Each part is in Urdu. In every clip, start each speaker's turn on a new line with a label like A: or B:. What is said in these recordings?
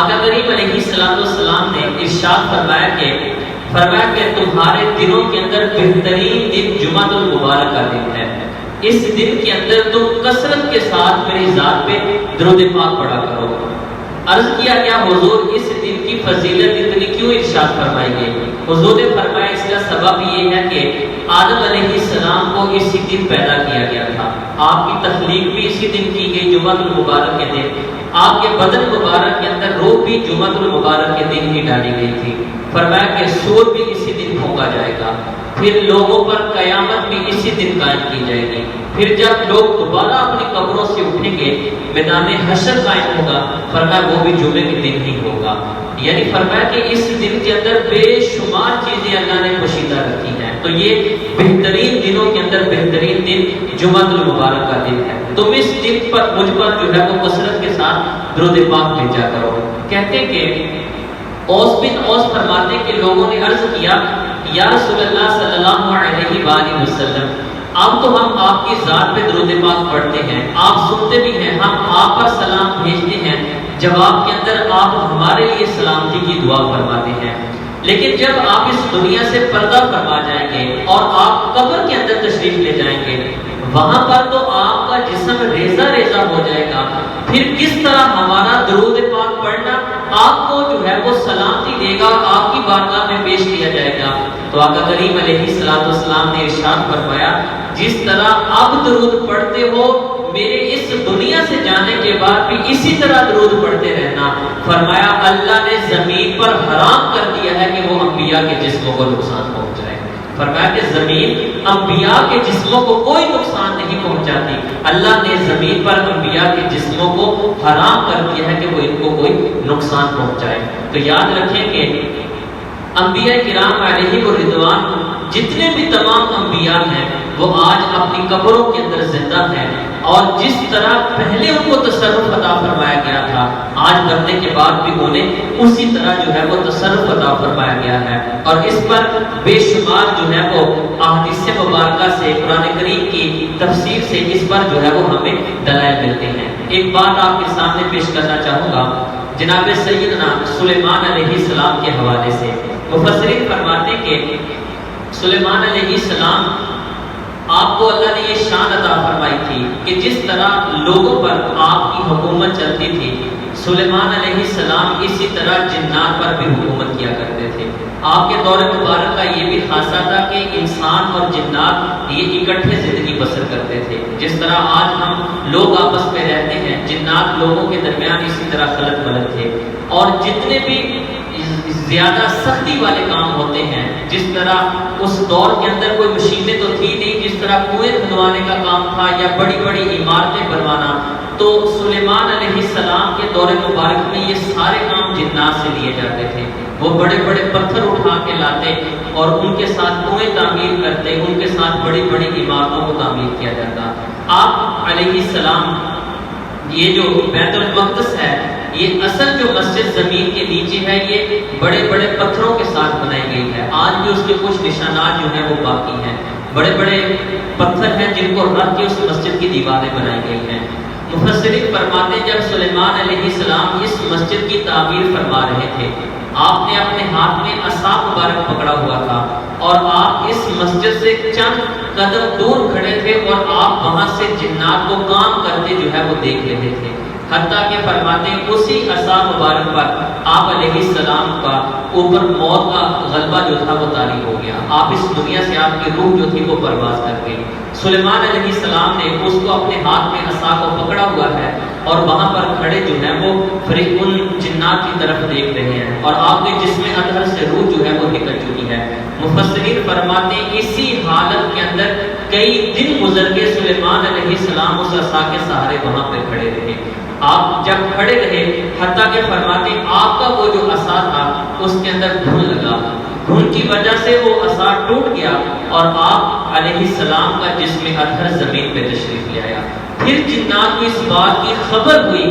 A: آقا کریم علیہ السلام نے ارشاد فرمایا کہ تمہارے دنوں کے اندر بہترین دن جمعۃ المبارک کا دن ہے، اس دن کے اندر تم کثرت کے ساتھ میری ذات پہ درود پاک پڑھا کرو۔ عرض کیا کیا حضور اس دن کی فضیلت اتنی کیوں ارشاد فرمائی گئی؟ حضور نے فرمایا اس کا سبب یہ ہے کہ آدم علیہ السلام کو اسی دن پیدا کیا گیا تھا، آپ کی تخلیق بھی اسی دن کی گئی جمعۃ المبارک کے دن، آپ کے بدن مبارک کے اندر روح بھی جمعۃ المبارک کے دن ہی ڈالی گئی تھی۔ فرمایا کہ سور بھی اسی دن پھونکا جائے گا، پھر لوگوں پر قیامت بھی اسی دن قائم کی جائے گی، پھر جب لوگ دوبارہ اپنی قبروں سے اٹھیں گے میدان حشر قائم ہوگا، فرمایا وہ بھی جمعے کے دن ہی ہوگا۔ یعنی فرمایا کہ اس دن کے اندر بے شمار چیزیں اللہ نے پوشیدہ رکھی ہیں، تو یہ بہترین دنوں کے اندر بہترین دن جمعۃ المبارک کا دن ہے۔ تم اس دن پر مجھ پر جو ہے وہ کثرت کے ساتھ درود پاک بھیجا کرو۔ کہتے کہ اوس بن اوس فرماتے کہ لوگوں نے عرض کیا یا رسول اللہ صلی اللہ علیہ وآلہ وسلم، اب تو ہم آپ کی ذات پہ درود پاک پڑھتے ہیں، آپ سنتے بھی ہیں، ہم آپ پر سلام بھیجتے ہیں، جواب کے اندر آپ ہمارے لیے سلامتی کی دعا فرماتے ہیں، لیکن جب آپ اس دنیا سے پردہ فرما جائیں گے اور آپ قبر کے اندر تشریف لے جائیں گے، وہاں پر تو آپ کا جسم ریزہ ریزہ ہو جائے گا، پھر کس طرح ہمارا درود پاک پڑھنا آپ کو جو ہے وہ سلامتی دے گا، آپ کی بارگاہ میں پیش کیا جائے گا؟ تو آقا کریم علیہ السلام نے ارشاد فرمایا جس طرح اب درود پڑھتے ہو میرے اس دنیا سے جانے کے بعد بھی اسی طرح درود پڑھتے رہنا۔ فرمایا اللہ نے زمین پر حرام کر دیا ہے کہ وہ انبیاء کے جسموں کو نقصان پہنچائے۔ فرمایا کہ زمین انبیاء کے جسموں کو کوئی نقصان نہیں پہنچاتی، اللہ نے زمین پر انبیاء کے جسموں کو حرام کر دیا ہے کہ وہ ان کو کوئی نقصان پہنچائے۔ تو یاد رکھیں کہ انبیاء کرام علیہ الرضوان جتنے بھی تمام انبیاء ہیں وہ آج اپنی قبروں کے اندر زندہ ہیں، اور جس طرح پہلے ان کو تصرف عطا فرمایا گیا تھا آج مرنے کے بعد بھی انہیں اسی طرح جو ہے وہ تصرف عطا فرمایا گیا ہے۔ اور اس پر بے شمار جو ہے وہ احادیث مبارکہ سے قرآن کریم کی تفسیر سے اس پر جو ہے وہ ہمیں دلائل ملتے ہیں۔ ایک بات آپ کے سامنے پیش کرنا چاہوں گا جناب سیدنا سلیمان علیہ السلام کے حوالے سے۔ مفسرین فرماتے کہ سلیمان علیہ السلام آپ کو اللہ نے یہ شان عطا فرمائی تھی کہ جس طرح لوگوں پر آپ کی حکومت چلتی تھی، سلیمان علیہ السلام اسی طرح جنات پر بھی حکومت کیا کرتے تھے۔ آپ کے دور مبارک کا یہ بھی خاصہ تھا کہ انسان اور جنات یہ اکٹھے زندگی بسر کرتے تھے، جس طرح آج ہم لوگ آپس میں رہتے ہیں، جنات لوگوں کے درمیان اسی طرح خلط ملط تھے۔ اور جتنے بھی زیادہ سختی والے کام ہوتے ہیں، جس طرح اس دور کے اندر کوئی مشینیں تو تھی نہیں، جس طرح کنویں کھدوانے کا کام تھا یا بڑی بڑی عمارتیں بنوانا، تو سلیمان علیہ السلام کے دور مبارک میں یہ سارے کام جنات سے لیے جاتے تھے۔ وہ بڑے بڑے پتھر اٹھا کے لاتے اور ان کے ساتھ کنویں تعمیر کرتے، ان کے ساتھ بڑی بڑی عمارتوں کو تعمیر کیا جاتا۔ آپ علیہ السلام یہ جو بیت المقدس ہے، یہ اصل جو مسجد زمین کے نیچے ہے، یہ بڑے بڑے پتھروں کے ساتھ بنائی گئی ہے۔ آج بھی اس کے کچھ نشانات جو ہیں وہ باقی ہیں، بڑے بڑے پتھر ہیں جن کو رکھ کے اس مسجد کی دیواریں بنائی گئی ہیں۔ مفسرین فرماتے ہیں جب سلیمان علیہ السلام اس مسجد کی تعمیر فرما رہے تھے، آپ نے اپنے ہاتھ میں عصا مبارک پکڑا ہوا تھا اور آپ اس مسجد سے چند قدم دور کھڑے تھے اور آپ وہاں سے جنات کو کام کرتے جو ہے وہ دیکھ رہے تھے۔ حتیٰ کہ فرماتے ہیں اسی عصا مبارک پر آپ علیہ السلام کا اوپر موت کا غلبہ جو تھا وہ طاری ہو گیا، آپ اس دنیا سے آپ کی روح جو تھی وہ پرواز کر گئی۔ سلیمان علیہ السلام نے اس کو اپنے ہاتھ میں عصا کو پکڑا ہوا ہے اور وہاں پر کھڑے جو ہیں وہ ان جنات کی طرف دیکھ رہے ہیں، اور آپ کے جسم اطہر سے روح جو ہے وہ نکل چکی ہے۔ مفسرین فرماتے ہیں اسی حالت کے اندر کئی دن گزر کے سلیمان علیہ السلام اس عصا کے سہارے وہاں پہ کھڑے رہے۔ آپ جب کھڑے رہے حتیٰ کہ فرماتے ہیں آپ کا وہ جو عصا تھا اس کے اندر گھن لگا، گھن کی وجہ سے وہ عصا ٹوٹ گیا اور آپ علیہ السلام کا جسم اطہر زمین پہ تشریف لے آیا۔ پھر جنات کو اس بات کی خبر ہوئی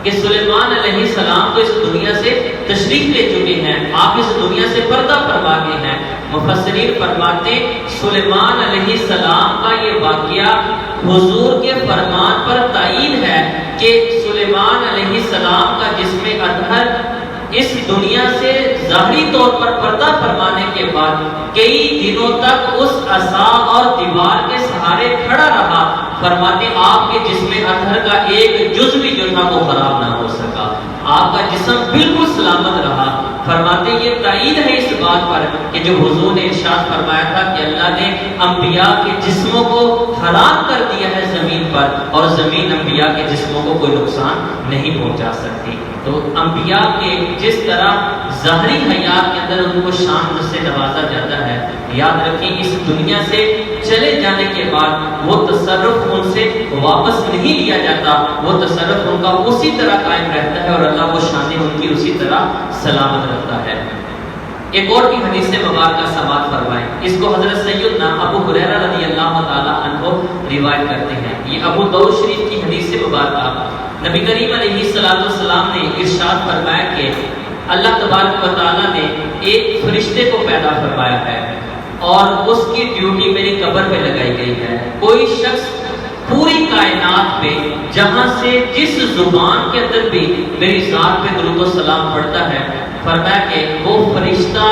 A: کہ سلیمان علیہ السلام تو اس دنیا سے تشریف لے چکے ہیں، آپ اس دنیا سے پردہ فرما گئے ہیں۔ مفسرین فرماتے سلیمان علیہ السلام کا یہ واقعہ حضور کے فرمان پر تعین ہے کہ سلیمان علیہ السلام کا جسم اطہر اس دنیا سے ظاہری طور پر پردہ فرمانے کے بعد کئی دنوں تک اس عصا اور دیوار کے سہارے کھڑا رہا، فرماتے آپ کے جسم اطہر کا ایک جز بھی جو تھا وہ خراب نہ ہو سکا، آپ کا جسم بالکل سلامت رہا۔ فرماتے یہ تائید ہے اس بات پر کہ جو حضور نے ارشاد فرمایا تھا کہ اللہ نے انبیاء کے جسموں کو حرام کر دیا ہے زمین پر، اور زمین انبیاء کے جسموں کو کوئی نقصان نہیں پہنچا سکتی۔ تو انبیاء کے جس طرح ظاہری حیات کے اندر ان کو شان سے نوازا جاتا ہے، یاد رکھیں اس دنیا سے چلے جانے کے بعد وہ تصرف ان سے واپس نہیں لیا جاتا، وہ تصرف ان کا اسی طرح قائم رہتا ہے اور اللہ وہ شانیں ان کی اسی طرح سلامت رکھتا ہے۔ ایک اور بھی حدیث مبارکہ سماعت فرمائیں، اس کو حضرت سیدنا ابو ہریرہ رضی اللہ تعالی عنہ روایت کرتے ہیں۔ یہ ابو داؤد شریف کی حدیث مبارکہ، نبی کریم علیہ السلام نے ارشاد فرمایا کہ اللہ تبارک و تعالیٰ نے ایک فرشتے کو پیدا فرمایا ہے اور اس کی ڈیوٹی میری قبر پہ لگائی گئی ہے۔ کوئی شخص پوری کائنات پہ جہاں سے جس زبان کے اندر بھی میری ذات پہ درود و سلام پڑھتا ہے، فرمایا کہ وہ فرشتہ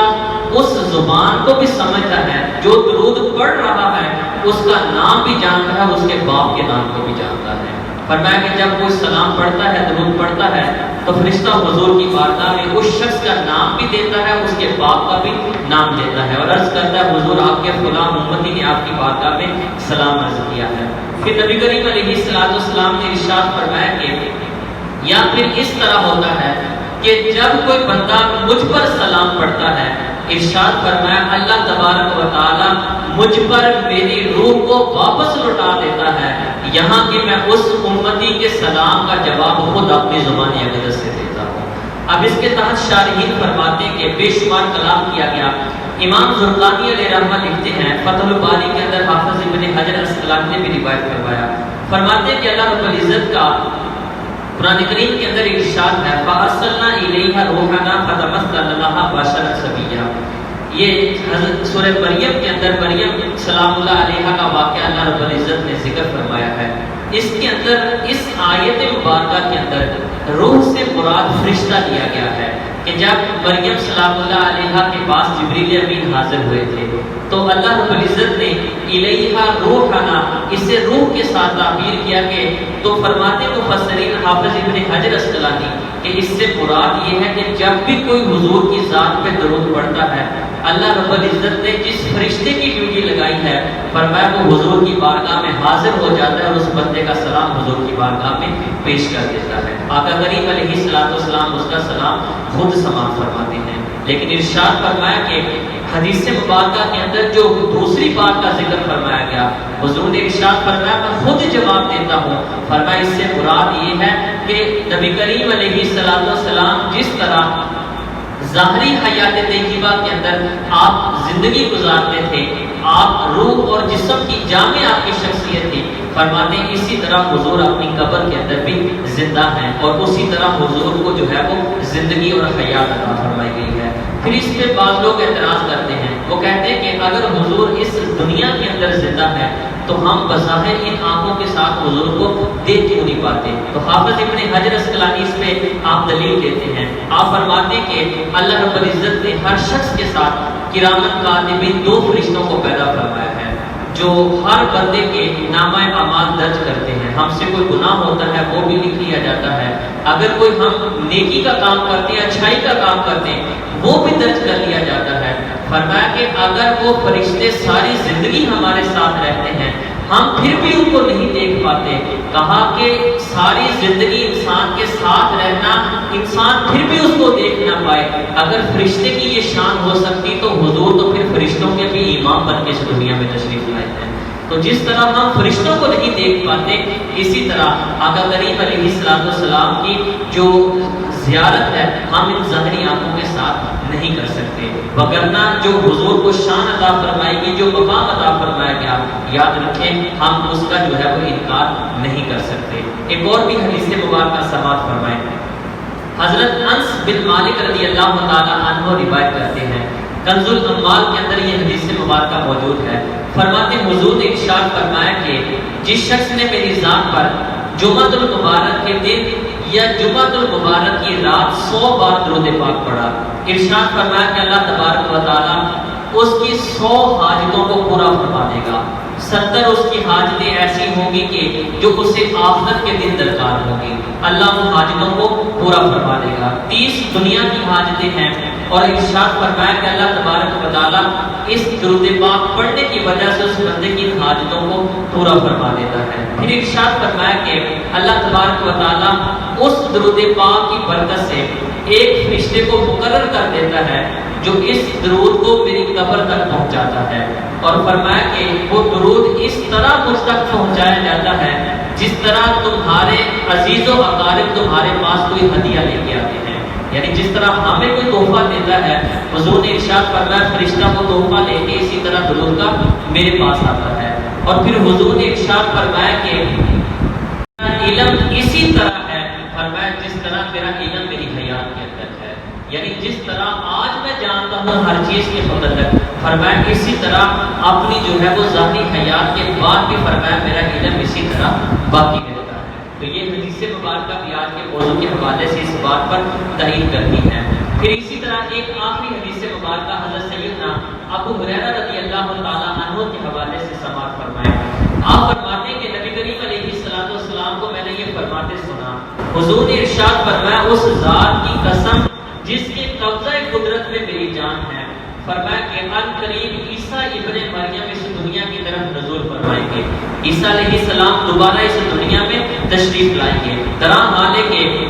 A: اس زبان کو بھی سمجھتا ہے، جو درود پڑھ رہا ہے اس کا نام بھی جانتا ہے، اس کے باپ کے نام کو بھی جانتا ہے۔ فرمایا کہ جب کوئی سلام پڑھتا ہے، درود پڑھتا ہے، تو فرشتہ حضور کی بارگاہ میں اس شخص کا نام بھی دیتا ہے، اس کے باپ کا بھی نام دیتا ہے اور عرض کرتا ہے حضور آپ کے فلاں امتی نے آپ کی بارگاہ میں سلام عرض کیا ہے۔ پھر نبی کریم علیہ السلام نے ارشاد فرمایا کہ یا پھر اس طرح ہوتا ہے کہ جب کوئی بندہ مجھ پر سلام پڑھتا ہے، ارشاد فرمایا اللہ تبارک و تعالی مجھ پر میری روح کو واپس لوٹا دیتا ہے، یہاں کہ میں اس امتی کے سلام کا جواب خود اپنی زبان اقدس سے دیتا ہوں۔ اب اس کے تحت شارحین فرماتے ہیں کہ بے شمار کلام کیا گیا۔ امام زرقانی علیہ رحمہ لکھتے ہیں فتح الباری کے اندر حافظ ابن حجر اسقلانی نے بھی روایت کروایا، فرماتے ہیں کہ اللہ رب العزت کا قرآن کریم کے اندر ارشاد ہے فَأَرْسَلْنَا إِلَيْهَا رُوحَنَا فَتَمَثَّلَ لَهَا بَشَرًا سَوِيًّا۔ یہ حضرت سورہ مریم کے اندر مریم سلام اللہ علیہا کا واقعہ اللہ رب العزت نے ذکر فرمایا ہے۔ اس کے اندر اس آیت مبارکہ کے اندر روح سے مراد فرشتہ لیا گیا ہے کہ جب مریم سلام اللہ علیہا کے پاس جبریل امین حاضر ہوئے تھے تو اللہ رب العزت نے الیہا روحنا اسے روح کے ساتھ تعبیر کیا کہ تو فرماتے مفسرین حافظ ابن حجر اسقلانی کہ اس سے مراد یہ ہے کہ جب بھی کوئی حضور کی ذات پہ درود پڑھتا ہے، اللہ رب العزت نے جس فرشتے کی ڈیوٹی لگائی ہے فرمایا وہ حضور کی بارگاہ میں حاضر ہو جاتا ہے اور اس بندے کا سلام حضور کی بارگاہ میں پیش کر دیتا ہے۔ آقا کریم علیہ السلام اس کا سلام خود سماعت فرماتے ہیں۔ لیکن ارشاد فرمایا کہ حدیث مبارکہ کے اندر جو دوسری بات کا ذکر فرمایا گیا، حضور نے ارشاد فرمایا میں خود جواب دیتا ہوں، فرمایا اس سے مراد یہ ہے کہ نبی کریم علیہ السلام جس طرح ظاہری حیات طیبہ کے اندر آپ زندگی گزارتے تھے، آپ روح اور جسم کی جامع آپ کی شخصیت تھی، فرماتے ہیں اسی طرح حضور اپنی قبر کے اندر بھی زندہ ہیں اور اسی طرح حضور کو جو ہے وہ زندگی اور حیات عطا فرمائی گئی ہے۔ پھر اس پہ بعض لوگ اعتراض کرتے ہیں، وہ کہتے ہیں کہ اگر حضور اس دنیا کے اندر زندہ ہے تو ہم بظاہر ان آنکھوں کے ساتھ حضور کو دیکھ کیوں نہیں پاتے؟ تو حافظ ابن حجر اسقلانی اس پہ آپ دلیل دیتے ہیں، آپ فرماتے ہیں کہ اللہ رب العزت نے ہر شخص کے ساتھ کرامت کاتبین دو فرشتوں کو پیدا فرمایا ہے جو ہر بندے کے نامہ اعمال درج کرتے ہیں۔ ہم سے کوئی گناہ ہوتا ہے وہ بھی لکھ لیا جاتا ہے، اگر کوئی ہم نیکی کا کام کرتے ہیں، اچھائی کا کام کرتے ہیں وہ بھی درج کر لیا جاتا ہے۔ فرمایا کہ اگر وہ فرشتے ساری زندگی ہمارے ساتھ رہتے ہیں ہم پھر بھی ان کو نہیں دیکھ پاتے، کہا کہ ساری زندگی انسان کے ساتھ رہنا انسان پھر بھی اس کو دیکھ نہ پائے، اگر فرشتے کی یہ شان ہو سکتی تو حضور تو پھر فرشتوں کے بھی امام بن کے اس دنیا میں تشریف لائے ہیں۔ تو جس طرح ہم فرشتوں کو نہیں دیکھ پاتے، اسی طرح آقا کریم علیہ السلام کی جو زیارت ہے ہم ان ظاہری آنکھوں کے ساتھ نہیں کر سکتے، وگرنہ جو حضور کو شان عطا فرمائی گی، جو مقام عطا فرمایا گیا، یاد رکھیں ہم اس کا جو ہے وہ انکار نہیں کر سکتے۔ ایک اور بھی حدیث مبارکہ سماعت فرمائیں، حضرت انس بن مالک رضی اللہ تعالی عنہ روایت کرتے ہیں، کنز الاموال کے اندر یہ حدیث مبارکہ موجود ہے، فرماتے حضور نے ارشاد فرمایا کہ جس شخص نے میری ذات پر جمعۃ المبارک کے دن یا جمعۃ المبارک کی رات 100 بار درود پاک پڑھا، ارشاد فرمایا کہ اللہ تبارک و تعالیٰ اس کی 100 حاجتوں کو پورا فرما دے گا۔ 70 اس کی حاجتیں ایسی ہوں گی کہ جو اسے آخرت کے دن درکار ہوں گی، اللہ ان حاجتوں کو پورا فرما دے گا۔ 30 دنیا کی حاجتیں ہیں، اور ارشاد فرمایا کہ اللہ تبارک و تعالیٰ اس درود پاک پڑھنے کی وجہ سے اس بندے کی حاجتوں کو پورا فرما دیتا ہے۔ پھر ارشاد فرمایا کہ اللہ تبارک و تعالیٰ اس درود پاک کی برکت سے ایک فرشتے کو مقرر کر دیتا ہے جو اس درود کو میری قبر تک پہنچاتا ہے، اور فرمایا کہ وہ درود اس طرح مجھ تک پہنچایا جاتا ہے جس طرح تمہارے عزیز و اقارب تمہارے پاس کوئی ہدیہ لے کے آتے ہیں، یعنی جس طرح ہمیں کوئی تحفہ دیتا ہے، حضور نے ارشاد فرمایا فرشتہ کو تحفہ لے کے اسی طرح درود کا میرے پاس آتا ہے۔ اور پھر حضور نے ارشاد فرمایا کہ علم اسی طرح ہے، فرمایا جس طرح تیرا علم میری حیات کے اندر ہے، یعنی جس طرح آج میں جانتا ہوں ہر چیز کے متعلق، فرمایا اسی طرح اپنی جو ہے وہ ذاتی حیات کے بعد بھی فرمایا میرا علم اسی طرح باقی رہتا ہے۔ تو یہ حدیث مبارکہ بھی آج کے موضوع کے حوالے سے اس بات پر تائید کرتی ہے۔ پھر اسی طرح ایک آخری حدیث مبارکہ حضرت سیدنا ابو ہریرہ رضی اللہ تعالیٰ عنہ کے حوالے سے سماعت فرمائے۔ آپ فرماتے ہیں کہ نبی کریم علیہ السلام کو میں نے یہ فرماتے سنا، حضور نے ارشاد فرمایا اس ذات کی قسم جس کے قبضہ قدرت میں میری جان ہے، فرمایا کہ ان قریب عیسیٰ ابن مریم اس دنیا کی طرف نزول فرمائیں گے، عیسیٰ علیہ السلام دوبارہ اس دنیا میں تشریف لائیں گے، درا حال ہے کہ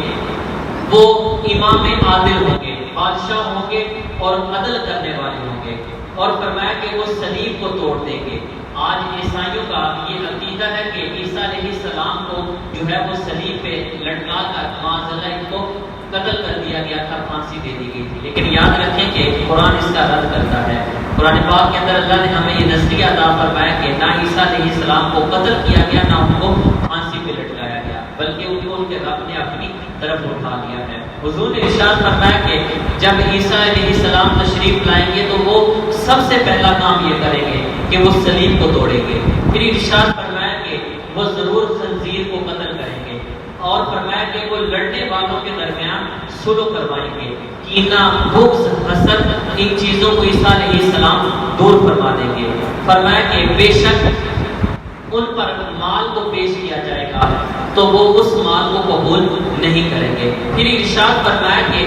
A: وہ امام عادل ہوں گے، بادشاہ ہوں گے اور عدل کرنے والے ہوں گے، اور فرمایا کہ وہ صلیب کو توڑ دیں گے۔ آج عیسائیوں کا یہ عقیدہ ہے کہ عیسیٰ علیہ السلام کو جو ہے وہ صلیب پہ لٹکا کر معاذ اللہ ان کو قتل کر دیا گیا تھا، پھانسی دے دی گئی تھی، لیکن یاد رکھیں کہ قرآن اس کا رد کرتا ہے۔ قرآن پاک کے اندر اللہ نے ہمیں یہ نظریہ عطا فرمایا کہ نہ عیسیٰ علیہ السلام کو قتل کیا گیا، نہ ان کو پھانسی پہ لٹکایا گیا، بلکہ ان کو ان کے رب نے اپنی طرف اٹھا لیا ہے۔ حضور نے ارشاد فرمایا کہ جب عیسیٰ علیہ السلام تشریف لائیں گے تو وہ سب سے پہلا کام یہ کریں گے کہ وہ صلیب کو توڑیں گے، پھر ارشاد فرمایا کہ وہ ضرور خنزیر کو قتل کریں گے، اور فرمایا کہ وہ لڑنے والوں کے درمیان صلح کروائیں گے، کینہ، بغض، حسد، ان چیزوں کو عیسیٰ علیہ السلام دور فرما دیں گے۔ فرمایا کہ بے شک ان پر مال کو پیش کیا جائے گا تو وہ اس مال کو قبول نہیں کریں گے۔ پھر ارشاد فرمایا کہ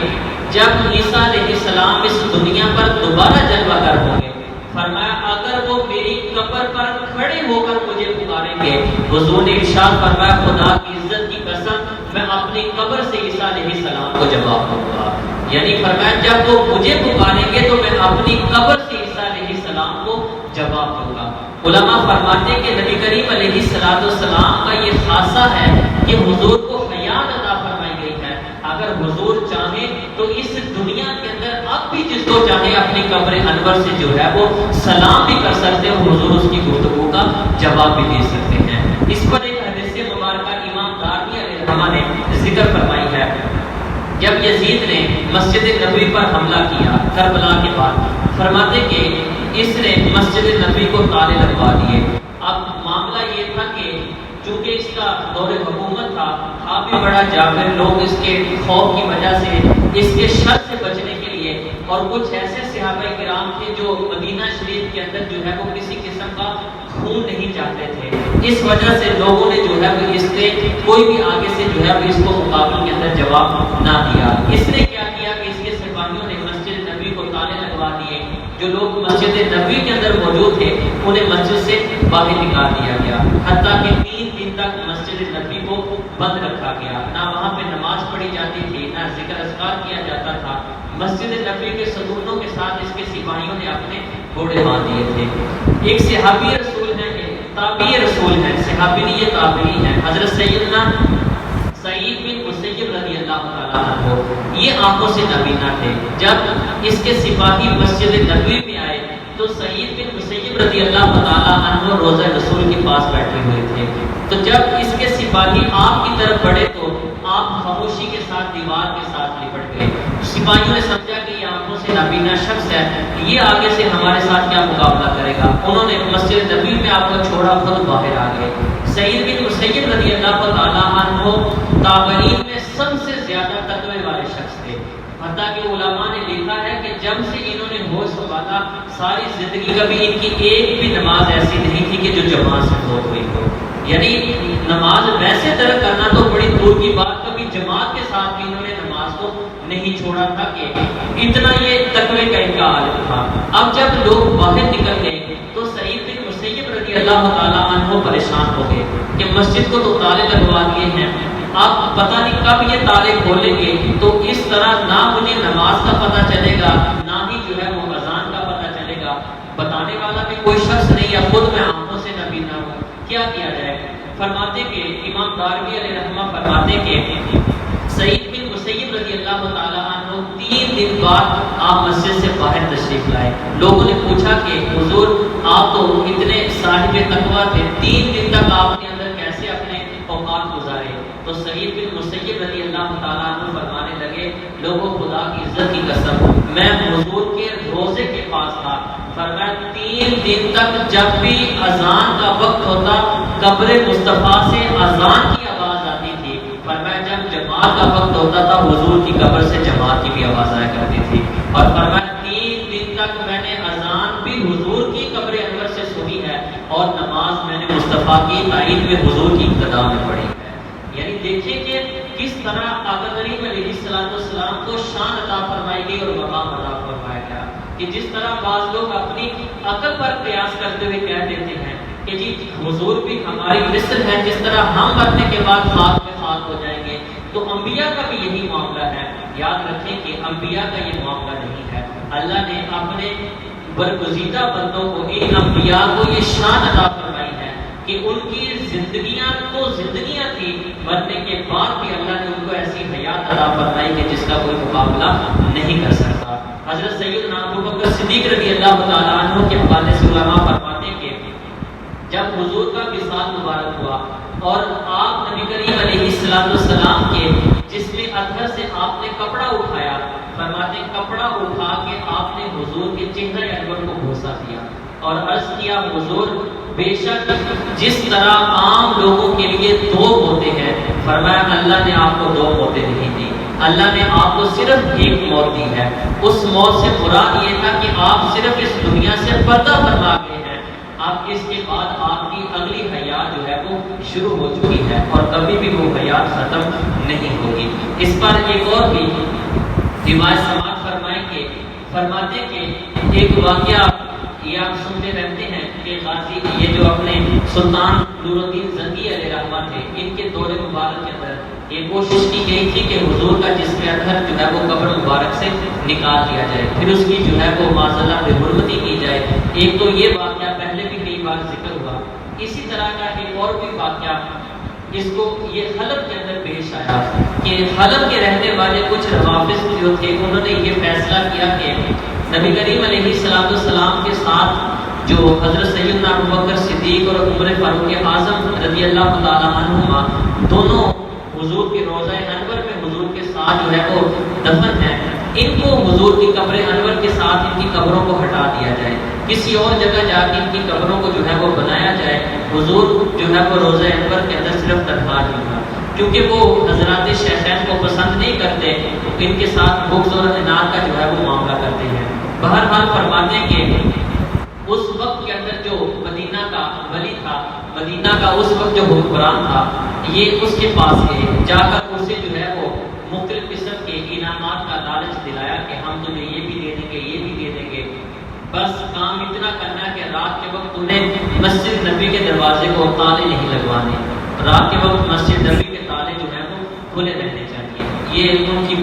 A: جب عیسیٰ علیہ السلام اس دنیا پر دوبارہ جلوہ گر ہوں گے، فرمایا اگر وہ میری قبر پر کھڑے ہو کر مجھے پکاریں گے، حضور نے ارشاد فرمایا خدا کی عزت کی قسم میں اپنی قبر سے عیسیٰ علیہ السلام کو جواب دوں گا، یعنی فرمایا جب وہ مجھے پکاریں گے تو میں اپنی قبر سے عیسیٰ علیہ السلام کو جواب دوں گا۔ علماء فرماتے ہیں کہ نبی کریم علیہ السلام کا یہ خاصہ ہے کہ حضور کو حیات عطا فرمائی گئی ہے، اگر حضور چاہیں تو اس دنیا کے اندر اب بھی جس کو چاہے اپنی قبر انور سے جو ہے وہ سلام بھی کر سکتے ہیں، حضور اس کی گفتگو کا جواب بھی دے سکتے ہیں۔ اس پر ایک حدیث مبارکہ امام دارمی علیہ الرحمہ نے ذکر فرمائی ہے، جب یزید نے مسجد نبوی پر حملہ کیا کربلا کے بعد، فرماتے کہ اس نے مسجد نبوی کو تالے لگوا دیے۔ اب معاملہ یہ تھا کہ چونکہ اس کا دور حکومت تھا بھی بڑا جابر، لوگ اس کے خوف کی وجہ سے اس کے شر سے بچنے کے لیے، اور کچھ ایسے صحابہ کرام تھے جو مدینہ شریف کے اندر جو ہے وہ کسی قسم کا خون نہیں چاہتے تھے، اس وجہ سے لوگوں نے جو ہے وہ اس سے کوئی بھی آگے سے جو ہے وہ اس کو مقابل کے اندر جواب نہ دیا۔ اس نے کیا کیا کہ اس کے سپاہیوں نے مسجد نبوی کو تالے لگوا دیے، جو لوگ مسجد نبوی کے اندر موجود تھے انہیں مسجد سے باہر نکال دیا گیا، حتیٰ کہ 3 دن تک مسجد نبوی کو بند رکھا گیا، نہ وہاں پہ نماز پڑھی جاتی تھی، نہ ذکر اذکار کیا جاتا تھا۔ مسجد نبوی کے ستونوں کے ساتھ اس کے سپاہیوں نے اپنے گھوڑے باندھ دیے تھے۔ ایک صحابی رسول ہے، تابعی رسول ہے، صحابی نہیں یہ تابعی ہے، حضرت سیدنا سعید بن مسیب رضی اللہ تعالیٰ عنہ، یہ آنکھوں سے نابینا تھے۔ جب اس کے سپاہی مسجد نبوی میں آئے تو سعید بن مسیب رضی اللہ تعالیٰ عنہ روضہ رسول کے پاس بیٹھے ہوئے تھے، تو جب اس کے سپاہی آپ کی طرف بڑھے تو آپ خاموشی کے ساتھ دیوار کے ساتھ لپٹ گئے۔ سپاہیوں نے سمجھا کہ یہ آنکھوں سے نابینا شخص ہے، یہ آگے سے ہمارے ساتھ کیا مقابلہ کرے گا، انہوں نے مسجد نبوی میں آپ کو چھوڑا، خود باہر آ گئے۔ سعید بن مسیب رضی اللہ تعالیٰ عنہ تابعین میں سب جب سے انہوں نے ہوش سنبھالا ساری زندگی کبھی ان کی ایک بھی نماز ایسی نہیں تھی کہ جو جماعت سے فوت ہوئی ہو. یعنی نماز ویسے ترک کرنا تو بڑی دور کی بات، کبھی جماعت کے ساتھ بھی انہوں نے نماز کو نہیں چھوڑا تھا کہ اتنا یہ تقوی کا ان کا عالم تھا. اب جب لوگ باہر نکل گئے تو سعید بن مسیب رضی اللہ تعالیٰ عنہ پریشان ہو گئے کہ مسجد کو تو تالے لگوا دیے ہیں، اب پتہ نہیں کب یہ تالے کھولیں گے، تو اس طرح نہ مجھے نماز کا پتہ چلے گا نہ ہی جو ہے وہ اذان کا پتہ چلے گا، بتانے والا بھی کوئی شخص نہیں ہے، خود میں آنکھوں سے نہ بینا ہوں، کیا کیا جائے؟ فرماتے کہ امام دارمی علیہ رحمہ فرماتے کہ سعید بن مسیب رضی اللہ تعالیٰ عنہ 3 دن بعد آپ مسجد سے باہر تشریف لائے. لوگوں نے پوچھا کہ حضور آپ تو اتنے صاحب تقویٰ تھے، 3 دن تک آپ نے اندر کیسے اپنے اوقات گزارے؟ تو سعید بن مسیب رضی اللہ تعالیٰ عنہ فرمانے لگے لوگوں خدا کی عزت کی قسم میں حضور کے روزے کے پاس تھا، فرمایا 3 دن تک جب بھی اذان کا وقت ہوتا قبر مصطفیٰ سے اذان کی آواز آتی تھی، فرمایا جب جماعت کا وقت ہوتا تھا حضور کی قبر سے جماعت کی بھی آواز آیا کرتی تھی، اور فرمایا 3 دن تک میں نے اذان بھی حضور کی قبر انور سے سنی ہے اور نماز میں نے مصطفیٰ کی تائید میں حضور کی ابتدا میں پڑھی ہے. یعنی دیکھیں کہ کس طرح آقا کریم علیہ السلام کو شان عطا فرمائی گئی اور مقام عطا فرمایا گیا کہ جس طرح بعض لوگ اپنی عقل پر قیاس کرتے ہوئے کہہ دیتے ہیں کہ جی حضور بھی ہماری مثل ہے، جس طرح ہم مرنے کے بعد خاک میں خاک ہو جائیں گے، تو انبیاء کا بھی یہی معاملہ ہے. یاد رکھیں کہ انبیاء کا یہ معاملہ نہیں ہے. اللہ نے اپنے برگزیدہ بندوں کو، ان انبیاء کو یہ شان عطا فرمائی ہے کہ ان کی زندگیاں تو زندگیاں تھی، مرنے کے بعد بھی اللہ نے ان کو ایسی حیات عطا فرمائی کہ جس کا کوئی مقابلہ نہیں کر سکتا. حضرت سیدنا ابو بکر صدیق رضی اللہ تعالیٰ عنہ کے حوالے سے علماء فرماتے ہیں کہ جب حضور کا وصال مبارک ہوا اور آپ نبی کریم علیہ السلام کے جسم اطہر سے آپ نے کپڑا اٹھایا، فرماتے کپڑا اٹھا کے آپ نے حضور کے چہرے انور کو بوسہ دیا اور عرض کیا حضور بے شک جس طرح عام لوگوں کے لیے 2 موتیں ہیں، فرمایا اللہ نے آپ کو 2 موتیں نہیں دی، اللہ نے آپ کو صرف 1 موت دی ہے. اس موت سے مراد یہ تھا کہ آپ صرف اس دنیا سے پردہ فرما گئے ہیں، اب اس کے بعد آپ کی اگلی حیات جو ہے وہ شروع ہو چکی ہے اور کبھی بھی وہ حیات ختم نہیں ہوگی. اس پر ایک اور بھی روایت سماعت فرمائیں کہ فرماتے کہ ایک واقعہ یہ آپ سنتے رہتے ہیں کہ غازی یہ جو اپنے سلطان نور الدین زنگی علیہ رحمہ تھے، ان کے دور مبارک کے اندر یہ کوشش کی گئی تھی کہ حضور کا جسم اطہر جو ہے وہ قبر مبارک سے نکال دیا جائے، پھر اس کی جو ہے وہ معذلہ بے حرمتی کی جائے. ایک تو یہ واقعہ پہلے بھی کئی بار ذکر ہوا. اسی طرح کا ایک اور بھی واقعہ اس کو یہ حلب کے اندر پیش آیا کہ حلب کے رہنے والے کچھ روافض جو تھے انہوں نے یہ فیصلہ کیا کہ نبی کریم علیہ السلام کے ساتھ جو حضرت سیدنا ابوبکر صدیق اور عمر فاروق اعظم رضی اللہ تعالیٰ عنہما دونوں حضور کے روضہ انور میں حضور کے ساتھ جو ہے وہ دفن ہیں، ان کو حضور کی قبر انور کے ساتھ ان کی قبروں کو ہٹا دیا جائے، کسی اور جگہ جا کے ان کی قبروں کو جو ہے وہ بنایا جائے. حضور جو ہے وہ روضہ انور کے اندر صرف تنہا ہی تھا، کیونکہ وہ حضرات شیخین کو پسند نہیں کرتے، ان کے ساتھ بغض اور عناد کا جو ہے وہ معاملہ کرتے ہیں. بہرحال فرماتے ہیں کہ اس وقت کے اندر جو مدینہ کا ولی تھا، مدینہ کا اس وقت جو حکمران تھا، یہ اس کے پاس گئے، جا کر اسے جو ہے وہ مختلف قسم کے انعامات کا لالچ دلایا کہ ہم تمہیں یہ بھی دے دیں گے، یہ بھی دے دیں گے، بس کام اتنا کرنا ہے کہ رات کے وقت انہیں مسجد نبی کے دروازے کو تالے نہیں لگوانے، رات کے وقت مسجد نبی کے تالے جو ہے وہ کھلے رہنے چاہیے. یہ ان کی